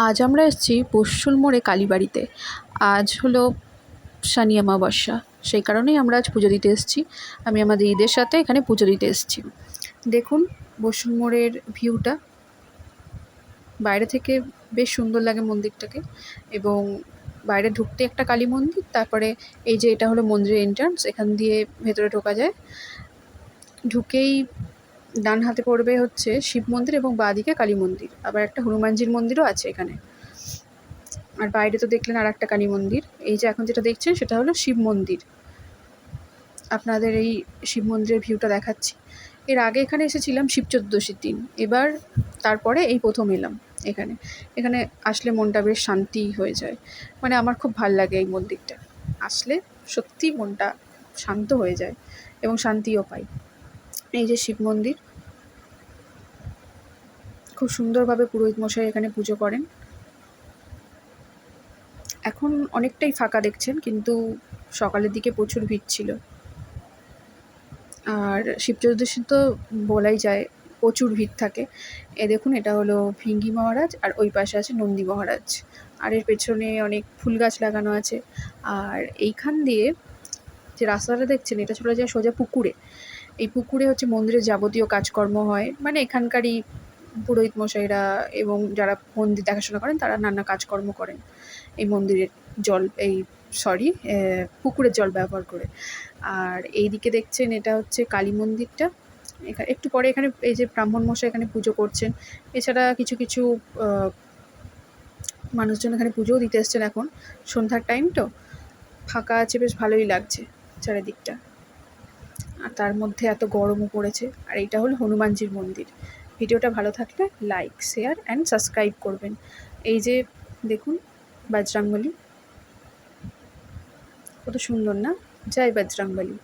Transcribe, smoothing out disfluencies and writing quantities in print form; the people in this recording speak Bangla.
আজ আমরা এসেছি পশ্চুল মোড়ে কালীবাড়িতে। আজ হলো শনি অমাবস্যা, সেই কারণেই আমরা আজ পুজো দিতে এসেছি। আমি আমাদের ঈদের সাথে এখানে পুজো দিতে এসেছি। দেখুন পশ্চুল মোড়ের ভিউটা বাইরে থেকে বেশ সুন্দর লাগে মন্দিরটাকে। এবং বাইরে ঢুকতে একটা কালী মন্দির, তারপরে এই যে এটা হলো মন্দিরের এন্ট্রান্স, এখান দিয়ে ভেতরে ঢোকা যায়। ঢুকেই ডান হাতে পড়বে হচ্ছে শিব মন্দির এবং বাঁদিকে কালী মন্দির, আবার একটা হনুমানজির মন্দিরও আছে এখানে। আর বাইরে তো দেখলেন আর একটা কালী মন্দির। এই যে এখন যেটা দেখছেন সেটা হলো শিব মন্দির। আপনাদের এই শিব মন্দিরের ভিউটা দেখাচ্ছি। এর আগে এখানে এসেছিলাম শিব চতুর্দশীর দিন, এবার তারপরে এই প্রথম এলাম এখানে। এখানে আসলে মনটা বেশ শান্তি হয়ে যায়, মানে আমার খুব ভাল লাগে এই মন্দিরটা। আসলে সত্যি মনটা শান্ত হয়ে যায় এবং শান্তিও পাই। এই যে শিব মন্দির, খুব সুন্দরভাবে পুরোহিত মশাই এখানে পুজো করেন। এখন অনেকটাই ফাঁকা দেখছেন, কিন্তু সকালের দিকে প্রচুর ভিড় ছিল। আর শিব চতুর্দশী তো বলাই যায় প্রচুর ভিড় থাকে। দেখুন এটা হলো ভিঙ্গি মহারাজ, আর ওই পাশে আছে নন্দী মহারাজ, আর এর পেছনে অনেক ফুল গাছ লাগানো আছে। আর এইখান দিয়ে যে রাস্তাটা দেখছেন এটা চলে যায় সোজা পুকুরে। এই পুকুরে হচ্ছে মন্দিরের যাবতীয় কাজকর্ম হয়, মানে এখানকারই পুরোহিত মশাইরা এবং যারা মন্দির দেখাশোনা করেন তারা নানা কাজকর্ম করেন এই মন্দিরের জল পুকুরের জল ব্যবহার করে। আর এই দিকে দেখছেন এটা হচ্ছে কালী মন্দিরটা। এখানে একটু পরে এখানে এই যে ব্রাহ্মণ মশাই এখানে পুজো করছেন। এছাড়া কিছু কিছু মানুষজন এখানে পুজোও দিতে এসছেন। এখন সন্ধ্যার টাইম তো ফাঁকা আছে, বেশ ভালোই লাগছে চারিদিকটা। আর তার মধ্যে এত গরমও পড়েছে। আর এইটা হলো হনুমানজির মন্দির। ভিডিওটা ভালো থাকলে লাইক, শেয়ার অ্যান্ড সাবস্ক্রাইব করবেন। এই যে দেখুন বজরংবলী, কত সুন্দর না? জয় বজরংবলী।